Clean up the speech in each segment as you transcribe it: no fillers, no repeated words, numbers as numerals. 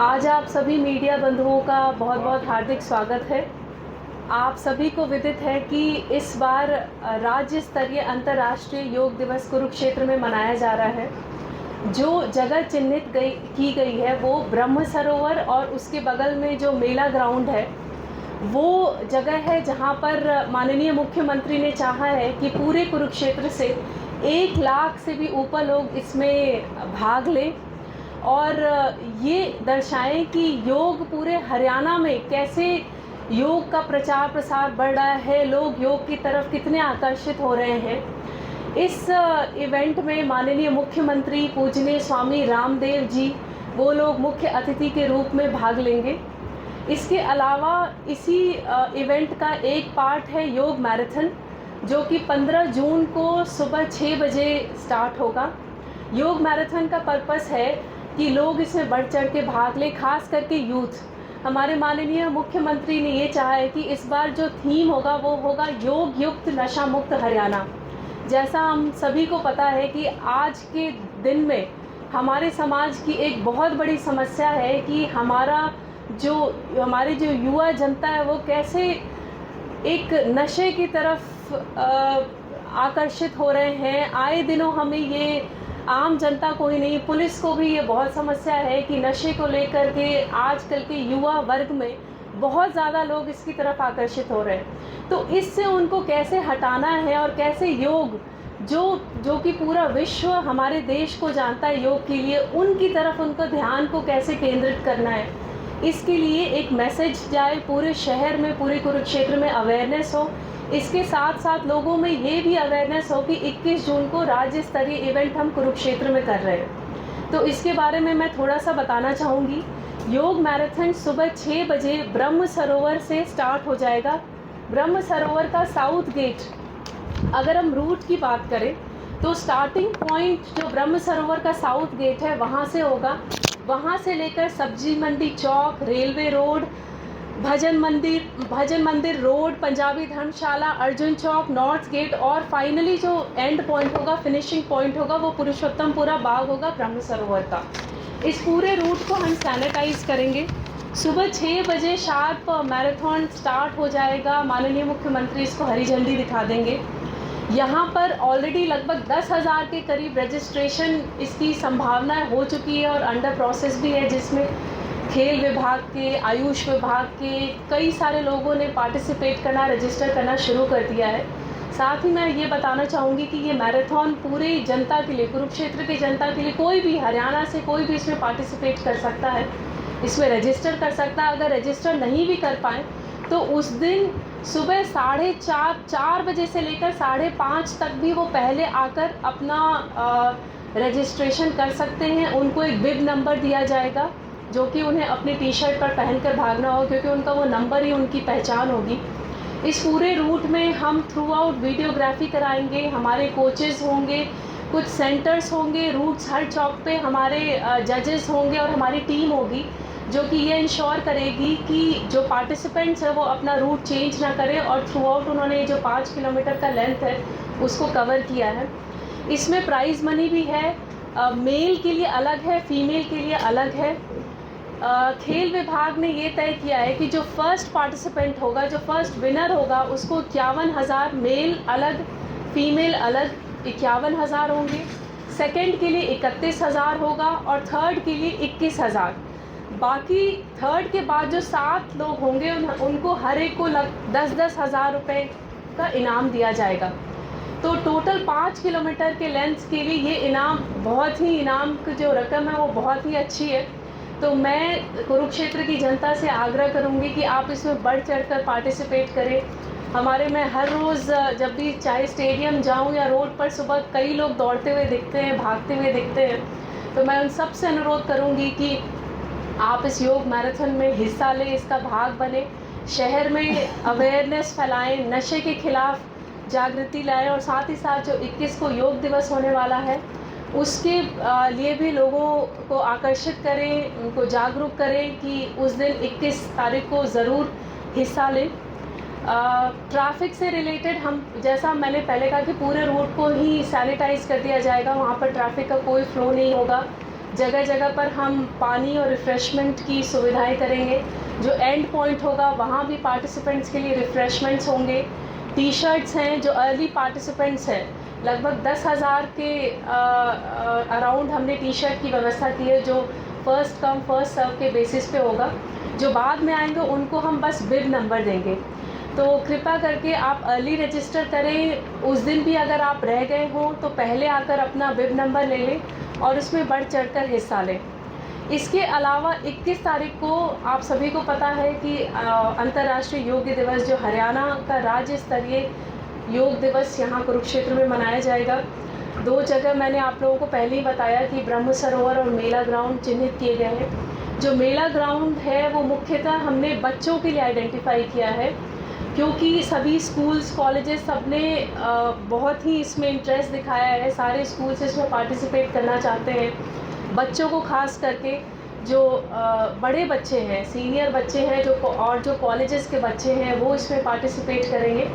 आज आप सभी मीडिया बंधुओं का बहुत बहुत हार्दिक स्वागत है। आप सभी को विदित है कि इस बार राज्य स्तरीय अंतर्राष्ट्रीय योग दिवस कुरुक्षेत्र में मनाया जा रहा है। जो जगह चिन्हित की गई है वो ब्रह्म सरोवर और उसके बगल में जो मेला ग्राउंड है वो जगह है जहां पर माननीय मुख्यमंत्री ने चाहा है कि पूरे कुरुक्षेत्र से 1 लाख से भी ऊपर लोग इसमें भाग लें और ये दर्शाएं कि योग पूरे हरियाणा में कैसे योग का प्रचार प्रसार बढ़ रहा है, लोग योग की तरफ कितने आकर्षित हो रहे हैं। इस इवेंट में माननीय मुख्यमंत्री पूजनीय स्वामी रामदेव जी वो लोग मुख्य अतिथि के रूप में भाग लेंगे। इसके अलावा इसी इवेंट का एक पार्ट है योग मैराथन, जो कि 15 जून को सुबह 6 बजे स्टार्ट होगा। योग मैराथन का पर्पस है कि लोग इसमें बढ़ चढ़ के भाग लें, खास करके यूथ। हमारे माननीय मुख्यमंत्री ने ये चाहा है कि इस बार जो थीम होगा वो होगा योग युक्त नशा मुक्त हरियाणा। जैसा हम सभी को पता है कि आज के दिन में हमारे समाज की एक बहुत बड़ी समस्या है कि हमारी जो युवा जनता है वो कैसे एक नशे की तरफ आकर्षित हो रहे हैं। आए दिनों हमें ये आम जनता को ही नहीं, पुलिस को भी ये बहुत समस्या है कि नशे को लेकर के आजकल के युवा वर्ग में बहुत ज़्यादा लोग इसकी तरफ आकर्षित हो रहे हैं। तो इससे उनको कैसे हटाना है और कैसे योग जो कि पूरा विश्व हमारे देश को जानता है योग के लिए, उनकी तरफ उनको ध्यान को कैसे केंद्रित करना है, इसके लिए एक मैसेज जाए पूरे शहर में, पूरे कुरुक्षेत्र में अवेयरनेस हो। इसके साथ साथ लोगों में ये भी अवेयरनेस हो कि 21 जून को राज्य स्तरीय इवेंट हम कुरुक्षेत्र में कर रहे हैं। तो इसके बारे में मैं थोड़ा सा बताना चाहूँगी। योग मैराथन सुबह 6 बजे ब्रह्म सरोवर से स्टार्ट हो जाएगा। ब्रह्म सरोवर का साउथ गेट, अगर हम रूट की बात करें तो स्टार्टिंग पॉइंट जो ब्रह्म सरोवर का साउथ गेट है वहाँ से होगा। वहाँ से लेकर सब्जी मंडी चौक, रेलवे रोड, भजन मंदिर रोड, पंजाबी धर्मशाला, अर्जुन चौक, नॉर्थ गेट और फाइनली जो एंड पॉइंट होगा, फिनिशिंग पॉइंट होगा, वो पुरुषोत्तमपुरा बाग होगा ब्रह्म सरोवर का। इस पूरे रूट को हम सैनिटाइज करेंगे। सुबह 6 बजे शार्प मैराथन स्टार्ट हो जाएगा। माननीय मुख्यमंत्री इसको हरी झंडी दिखा देंगे। यहाँ पर ऑलरेडी लगभग 10,000 के करीब रजिस्ट्रेशन इसकी संभावना हो चुकी है और अंडर प्रोसेस भी है, जिसमें खेल विभाग के, आयुष विभाग के कई सारे लोगों ने पार्टिसिपेट करना, रजिस्टर करना शुरू कर दिया है। साथ ही मैं ये बताना चाहूँगी कि ये मैराथन पूरे जनता के लिए, कुरुक्षेत्र की जनता के लिए, कोई भी हरियाणा से कोई भी इसमें पार्टिसिपेट कर सकता है, इसमें रजिस्टर कर सकता है। अगर रजिस्टर नहीं भी कर पाए तो उस दिन सुबह 4:30 बजे से लेकर 5:30 तक भी वो पहले आकर अपना रजिस्ट्रेशन कर सकते हैं। उनको एक बिब नंबर दिया जाएगा जो कि उन्हें अपनी टी शर्ट पर पहनकर भागना होगा, क्योंकि उनका वो नंबर ही उनकी पहचान होगी। इस पूरे रूट में हम थ्रू आउट वीडियोग्राफी कराएंगे, हमारे कोचेज़ होंगे, कुछ सेंटर्स होंगे, रूट्स हर चौक पे हमारे जजेस होंगे और हमारी टीम होगी जो कि ये इंश्योर करेगी कि जो पार्टिसिपेंट्स हैं वो अपना रूट चेंज ना करें और थ्रू आउट उन्होंने जो 5 किलोमीटर का लेंथ है उसको कवर किया है। इसमें प्राइज़ मनी भी है, मेल के लिए अलग है, फीमेल के लिए अलग है। खेल विभाग ने ये तय किया है कि जो फर्स्ट पार्टिसिपेंट होगा, जो फर्स्ट विनर होगा, उसको 51,000, मेल अलग फीमेल अलग 51,000 होंगे। सेकंड के लिए 31,000 होगा और थर्ड के लिए 21,000। बाकी थर्ड के बाद जो 7 लोग होंगे उनको हर एक को 10-10 हज़ार रुपये का इनाम दिया जाएगा। तो टोटल 5 किलोमीटर के लेंथ के लिए ये इनाम इनाम की जो रकम है वो बहुत ही अच्छी है। तो मैं कुरुक्षेत्र की जनता से आग्रह करूंगी कि आप इसमें बढ़ चढ़कर पार्टिसिपेट करें। हमारे में हर रोज़ जब भी चाहे स्टेडियम जाऊं या रोड पर सुबह कई लोग दौड़ते हुए दिखते हैं, भागते हुए दिखते हैं। तो मैं उन सब से अनुरोध करूंगी कि आप इस योग मैराथन में हिस्सा लें, इसका भाग बने, शहर में अवेयरनेस फैलाएं, नशे के खिलाफ जागृति लाएं और साथ ही साथ जो 21 को योग दिवस होने वाला है उसके लिए भी लोगों को आकर्षित करें, उनको जागरूक करें कि उस दिन 21 तारीख को ज़रूर हिस्सा लें। ट्रैफिक से रिलेटेड हम, जैसा मैंने पहले कहा कि पूरे रूट को ही सैनिटाइज़ कर दिया जाएगा, वहाँ पर ट्रैफिक का कोई फ्लो नहीं होगा। जगह जगह पर हम पानी और रिफ़्रेशमेंट की सुविधाएं करेंगे। जो एंड पॉइंट होगा वहाँ भी पार्टिसिपेंट्स के लिए रिफ़्रेशमेंट्स होंगे। टी शर्ट्स हैं, जो अर्ली पार्टिसिपेंट्स हैं, लगभग 10,000 के अराउंड हमने टी शर्ट की व्यवस्था की है, जो फर्स्ट कम फर्स्ट सर्व के बेसिस पे होगा। जो बाद में आएंगे उनको हम बस बिब नंबर देंगे। तो कृपया करके आप अर्ली रजिस्टर करें। उस दिन भी अगर आप रह गए हों तो पहले आकर अपना बिब नंबर ले लें और उसमें बढ़ चढ़कर हिस्सा लें। इसके अलावा 21 तारीख को आप सभी को पता है कि अंतर्राष्ट्रीय योग दिवस, जो हरियाणा का राज्य स्तरीय योग दिवस यहाँ कुरुक्षेत्र में मनाया जाएगा। 2 जगह मैंने आप लोगों को पहले ही बताया कि ब्रह्म सरोवर और मेला ग्राउंड चिन्हित किए गए हैं। जो मेला ग्राउंड है वो मुख्यतः हमने बच्चों के लिए आइडेंटिफाई किया है, क्योंकि सभी स्कूल्स कॉलेजेस सबने बहुत ही इसमें इंटरेस्ट दिखाया है। सारे स्कूल्स इसमें पार्टिसिपेट करना चाहते हैं। बच्चों को खास करके जो बड़े बच्चे हैं, सीनियर बच्चे हैं, जो कॉलेजेस के बच्चे हैं, वो इसमें पार्टिसिपेट करेंगे।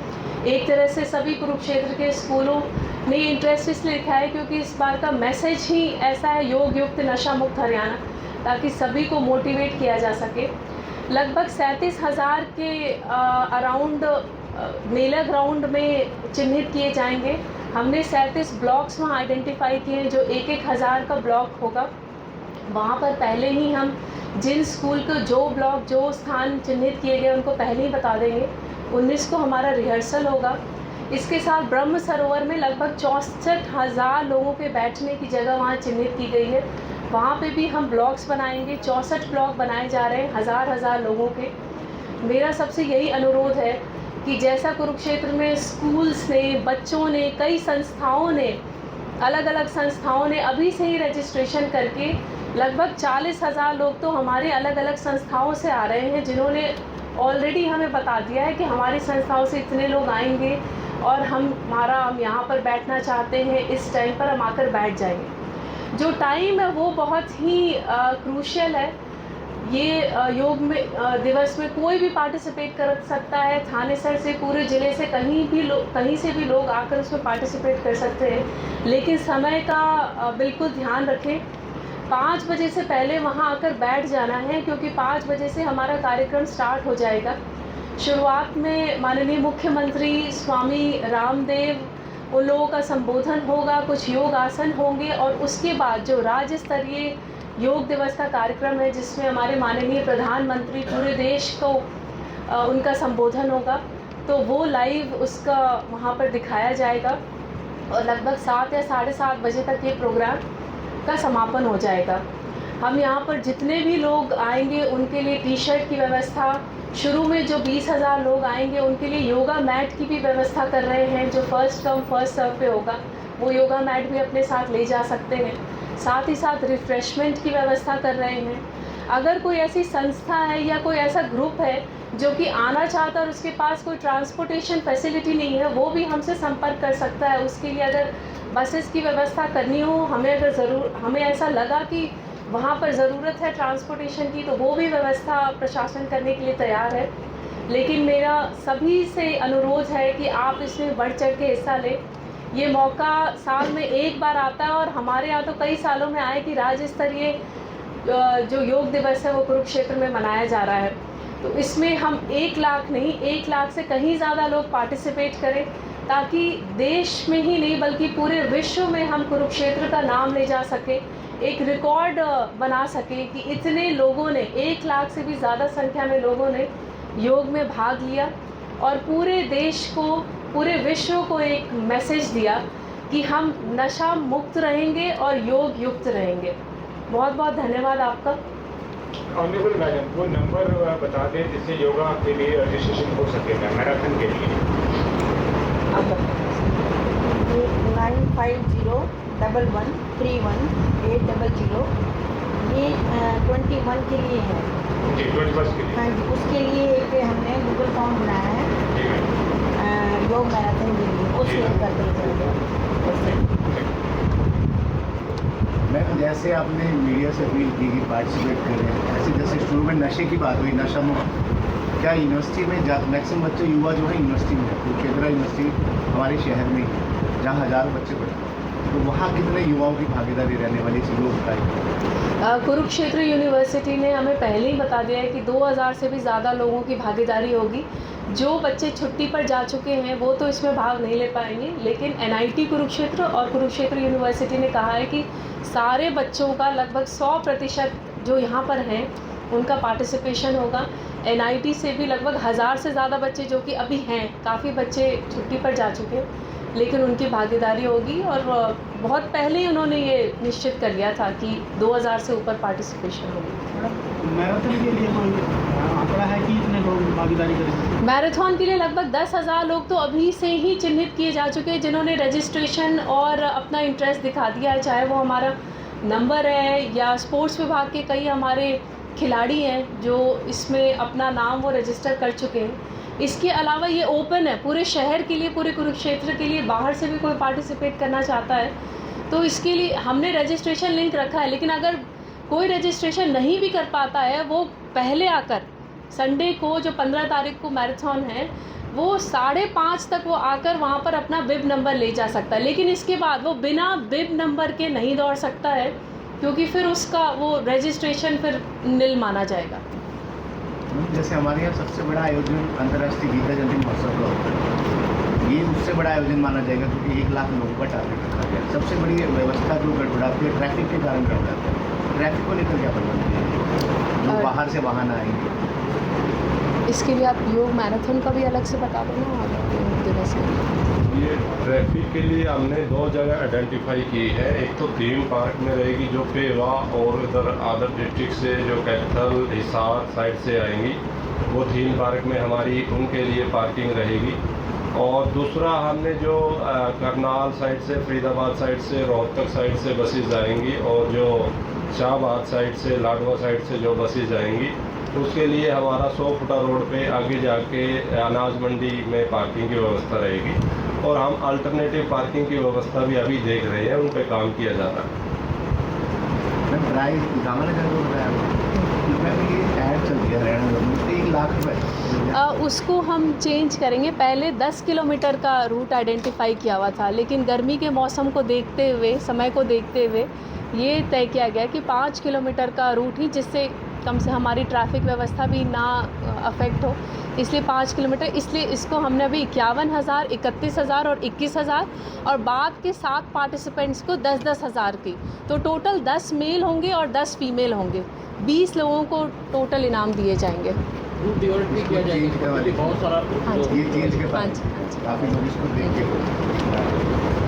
एक तरह से सभी कुरुक्षेत्र के स्कूलों ने इंटरेस्ट इसलिए दिखाया है क्योंकि इस बार का मैसेज ही ऐसा है, योग युक्त नशा मुक्त हरियाणा, ताकि सभी को मोटिवेट किया जा सके। लगभग 37,000 के अराउंड मेला ग्राउंड में चिन्हित किए जाएंगे। हमने 37 ब्लॉक्स वहाँ आइडेंटिफाई किए हैं, जो 1,000 का ब्लॉक होगा। वहाँ पर पहले ही हम जिन स्कूल को जो स्थान चिन्हित किए गए उनको पहले ही बता देंगे। 19 को हमारा रिहर्सल होगा। इसके साथ ब्रह्म सरोवर में लगभग 64,000 लोगों के बैठने की जगह वहाँ चिन्हित की गई है। वहाँ पे भी हम ब्लॉक्स बनाएंगे। 64 ब्लॉक बनाए जा रहे हैं, हज़ार लोगों के। मेरा सबसे यही अनुरोध है कि जैसा कुरुक्षेत्र में स्कूल्स ने, बच्चों ने, कई संस्थाओं ने, अलग अलग संस्थाओं ने अभी से ही रजिस्ट्रेशन करके लगभग 40,000 लोग तो हमारे अलग अलग संस्थाओं से आ रहे हैं, जिन्होंने ऑलरेडी हमें बता दिया है कि हमारी संस्थाओं से इतने लोग आएंगे और हम यहाँ पर बैठना चाहते हैं, इस टाइम पर हम आकर बैठ जाएंगे। जो टाइम है वो बहुत ही क्रूशियल है। ये योग में दिवस में कोई भी पार्टिसिपेट कर सकता है। थानेसर से, पूरे ज़िले से, कहीं से भी लोग आकर उसमें पार्टिसिपेट कर सकते हैं, लेकिन समय का बिल्कुल ध्यान रखें। 5 बजे से पहले वहाँ आकर बैठ जाना है, क्योंकि 5 बजे से हमारा कार्यक्रम स्टार्ट हो जाएगा। शुरुआत में माननीय मुख्यमंत्री स्वामी रामदेव उन लोगों का संबोधन होगा, कुछ योग आसन होंगे, और उसके बाद जो राज्य स्तरीय योग दिवस का कार्यक्रम है, जिसमें हमारे माननीय प्रधानमंत्री पूरे देश को उनका संबोधन होगा, तो वो लाइव उसका वहाँ पर दिखाया जाएगा और लगभग 7 या 7:30 बजे तक ये प्रोग्राम का समापन हो जाएगा। हम यहाँ पर जितने भी लोग आएंगे उनके लिए टी शर्ट की व्यवस्था, शुरू में जो 20,000 लोग आएंगे उनके लिए योगा मैट की भी व्यवस्था कर रहे हैं, जो फर्स्ट कम फर्स्ट सर्व पे होगा, वो योगा मैट भी अपने साथ ले जा सकते हैं। साथ ही साथ रिफ़्रेशमेंट की व्यवस्था कर रहे हैं। अगर कोई ऐसी संस्था है या कोई ऐसा ग्रुप है जो कि आना चाहता है और उसके पास कोई ट्रांसपोर्टेशन फैसिलिटी नहीं है, वो भी हमसे संपर्क कर सकता है। उसके लिए अगर बसेस की व्यवस्था करनी हो, हमें ऐसा लगा कि वहाँ पर ज़रूरत है ट्रांसपोर्टेशन की, तो वो भी व्यवस्था प्रशासन करने के लिए तैयार है। लेकिन मेरा सभी से अनुरोध है कि आप इसमें बढ़ चढ़ के हिस्सा लें। ये मौका साल में एक बार आता है, और हमारे यहाँ तो कई सालों में आए कि राज्य स्तरीय जो योग दिवस है वो कुरुक्षेत्र में मनाया जा रहा है। तो इसमें हम 1 लाख नहीं, 1 लाख से कहीं ज़्यादा लोग पार्टिसिपेट करें, ताकि देश में ही नहीं बल्कि पूरे विश्व में हम कुरुक्षेत्र का नाम ले जा सके, एक रिकॉर्ड बना सके कि इतने लोगों ने, 1 लाख से भी ज़्यादा संख्या में लोगों ने योग में भाग लिया और पूरे देश को, पूरे विश्व को एक मैसेज दिया कि हम नशा मुक्त रहेंगे और योग युक्त रहेंगे। बहुत बहुत धन्यवाद आपका। ऑनरेबल मैडम, वो नंबर बता दें जिससे योगा के लिए रजिस्ट्रेशन हो सकेगा मैराथन के लिए। 9501131800, ये 21 के लिए है जी, 21 के लिए। हाँ जी, उसके लिए एक हमने गूगल फॉर्म बनाया है योग मैराथन के लिए, वो शेयर कर देंगे। मैम, जैसे आपने मीडिया से अपील की कि पार्टिसिपेट करें, ऐसे जैसे शुरू में नशे की बात हुई, नशा मुक्त, क्या यूनिवर्सिटी में मैक्सिमम बच्चे युवा जो है यूनिवर्सिटी में है, कुरुक्षेत्र यूनिवर्सिटी हमारे शहर में ही, जहाँ हज़ारों बच्चे पढ़ते हैं, तो वहाँ कितने युवाओं की भागीदारी रहने वाली इस योग का? कुरुक्षेत्र यूनिवर्सिटी ने हमें पहले ही बता दिया है कि 2000 से भी ज़्यादा लोगों की भागीदारी होगी। जो बच्चे छुट्टी पर जा चुके हैं वो तो इसमें भाग नहीं ले पाएंगे, लेकिन एनआईटी कुरुक्षेत्र और कुरुक्षेत्र यूनिवर्सिटी ने कहा है कि सारे बच्चों का लगभग 100% जो यहाँ पर हैं उनका पार्टिसिपेशन होगा। एनआईटी से भी लगभग 1000 से ज़्यादा बच्चे जो कि अभी हैं, काफ़ी बच्चे छुट्टी पर जा चुके हैं, लेकिन उनकी भागीदारी होगी। और बहुत पहले ही उन्होंने ये निश्चित कर लिया था कि 2000 से ऊपर पार्टिसिपेशन होगी। मैराथन के लिए कोई आंकड़ा है कि इतने लोग भागीदारी करेंगे? मैराथन के लिए लगभग 10,000 लोग तो अभी से ही चिन्हित किए जा चुके हैं, जिन्होंने रजिस्ट्रेशन और अपना इंटरेस्ट दिखा दिया है, चाहे वो हमारा नंबर है या स्पोर्ट्स विभाग के कई हमारे खिलाड़ी हैं जो इसमें अपना नाम वो रजिस्टर कर चुके हैं। इसके अलावा ये ओपन है पूरे शहर के लिए, पूरे कुरुक्षेत्र के लिए। बाहर से भी कोई पार्टिसिपेट करना चाहता है तो इसके लिए हमने रजिस्ट्रेशन लिंक रखा है, लेकिन अगर कोई रजिस्ट्रेशन नहीं भी कर पाता है वो पहले आकर संडे को जो 15 तारीख को मैराथन है वो 5:30 तक वो आकर वहाँ पर अपना बिब नंबर ले जा सकता है, लेकिन इसके बाद वो बिना बिब नंबर के नहीं दौड़ सकता है, क्योंकि फिर उसका वो रजिस्ट्रेशन फिर निल माना जाएगा। जैसे हमारे यहाँ सबसे बड़ा आयोजन अंतर्राष्ट्रीय गीता जयंती महोत्सव का होता है, ये उससे बड़ा आयोजन माना जाएगा क्योंकि 1 लाख लोगों का टारगेट रखा गया। सबसे बड़ी व्यवस्था जो गड़बड़ाती है ट्रैफिक के कारण गड़बड़ाता है। ट्रैफिक को लेकर क्या प्रबंध है? लोग बाहर से वाहन आएंगे, इसके लिए आप योग मैराथन का भी अलग से बता दो ना योग दिवस में। ये ट्रैफिक के लिए हमने 2 जगह आइडेंटिफाई की है। एक तो थीम पार्क में रहेगी जो पेवा और इधर अदर डिस्ट्रिक्ट से जो कैथल हिसार साइड से आएंगी, वो थीम पार्क में हमारी उनके लिए पार्किंग रहेगी। और दूसरा हमने जो करनाल साइड से, फरीदाबाद साइड से, रोहतक साइड से बसेस आएंगी और जो शाहबाद साइड से, लाडवा साइड से जो बसेस आएंगी उसके लिए हमारा 100 फुटा रोड पे आगे जाके अनाज मंडी में पार्किंग की व्यवस्था रहेगी। और हम अल्टरनेटिव पार्किंग की व्यवस्था भी अभी देख रहे हैं, उन पे काम किया जा रहा है। प्राइस दामनगर को बताया ये ऐड चल गया हरियाणा गवर्नमेंट से 1 लाख रुपये, उसको हम चेंज करेंगे। पहले 10 किलोमीटर का रूट आइडेंटिफाई किया हुआ था, लेकिन गर्मी के मौसम को देखते हुए, समय को देखते हुए ये तय किया गया कि 5 किलोमीटर का रूट ही, जिससे कम से हमारी ट्रैफिक व्यवस्था भी ना अफेक्ट हो, इसलिए 5 किलोमीटर। इसलिए इसको हमने अभी 51,000, 31,000 और 21,000 और बाद के 7 पार्टिसिपेंट्स को 10-10 हज़ार की, तो टोटल 10 मेल होंगे और 10 फीमेल होंगे। 20 लोगों को टोटल इनाम दिए जाएंगे। रूट डिवाइड भी किया जाएगा, बहुत सारा हाँ जी, ये चेंज के हाँ बाद जी, हाँ जी। काफ़ी लोग इसको देख के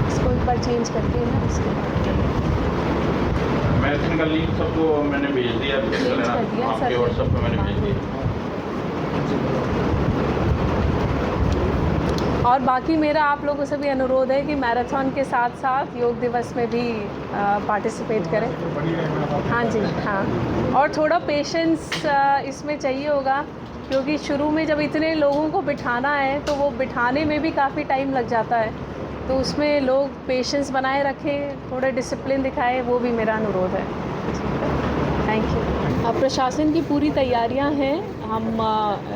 इसको एक बार चेंज करके ना इसके बाद मैराथन का लिंक सबको मैंने भेज दिया, आप चेक कर चेंज लेना, कर दिया आपके सर। व्हाट्सएप पे मैंने भेज दिया। और बाकी मेरा आप लोगों से भी अनुरोध है कि मैराथन के साथ साथ योग दिवस में भी पार्टिसिपेट करें। हाँ जी, हाँ। और थोड़ा पेशेंस इसमें चाहिए होगा, क्योंकि शुरू में जब इतने लोगों को बिठाना है तो वो बिठाने में भी काफ़ी टाइम लग जाता है, तो उसमें लोग पेशेंस बनाए रखें, थोड़ा डिसिप्लिन दिखाएं, वो भी मेरा अनुरोध है। Thank you. प्रशासन की पूरी तैयारियां हैं। हम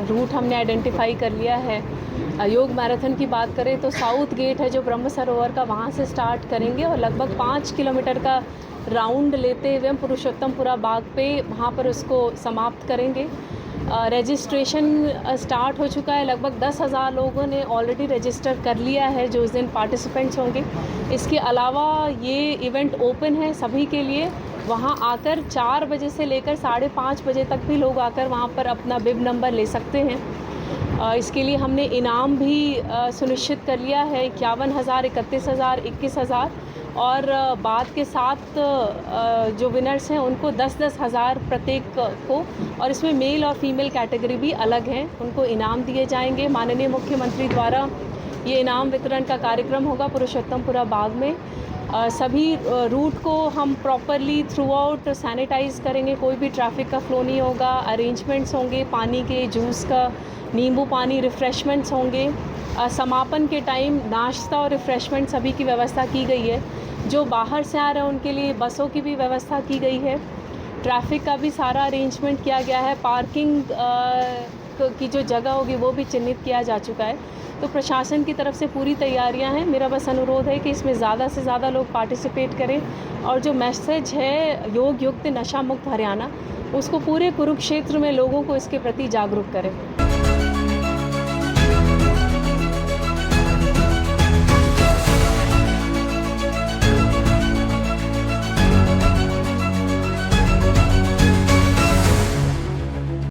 रूट हमने आइडेंटिफाई कर लिया है। योग मैराथन की बात करें तो साउथ गेट है जो ब्रह्म सरोवर का, वहाँ से स्टार्ट करेंगे और लगभग 5 किलोमीटर का राउंड लेते हुए हम पुरुषोत्तमपुरा बाग पे वहाँ पर उसको समाप्त करेंगे। रजिस्ट्रेशन स्टार्ट हो चुका है, लगभग 10,000 लोगों ने ऑलरेडी रजिस्टर कर लिया है जो उस दिन पार्टिसिपेंट्स होंगे। इसके अलावा ये इवेंट ओपन है सभी के लिए, वहाँ आकर 4 बजे से लेकर 5:30 बजे तक भी लोग आकर वहाँ पर अपना बिब नंबर ले सकते हैं। इसके लिए हमने इनाम भी सुनिश्चित कर लिया है, 51,000, 31,000, 21,000 और बाद के 7 जो विनर्स हैं उनको 10-10 हज़ार प्रत्येक को, और इसमें मेल और फीमेल कैटेगरी भी अलग हैं, उनको इनाम दिए जाएंगे। माननीय मुख्यमंत्री द्वारा ये इनाम वितरण का कार्यक्रम होगा पुरुषोत्तमपुरा बाग में। सभी रूट को हम प्रॉपरली थ्रू आउट सैनिटाइज़ करेंगे, कोई भी ट्रैफिक का फ्लो नहीं होगा। अरेंजमेंट्स होंगे, पानी के, जूस का, नींबू पानी, रिफ़्रेशमेंट्स होंगे। समापन के टाइम नाश्ता और रिफ़्रेशमेंट सभी की व्यवस्था की गई है। जो बाहर से आ रहे हैं उनके लिए बसों की भी व्यवस्था की गई है। ट्रैफिक का भी सारा अरेंजमेंट किया गया है। पार्किंग की जो जगह होगी वो भी चिन्हित किया जा चुका है। तो प्रशासन की तरफ से पूरी तैयारियां हैं। मेरा बस अनुरोध है कि इसमें ज़्यादा से ज़्यादा लोग पार्टिसिपेट करें और जो मैसेज है योग युक्त नशा मुक्त हरियाणा, उसको पूरे कुरुक्षेत्र में लोगों को इसके प्रति जागरूक करें।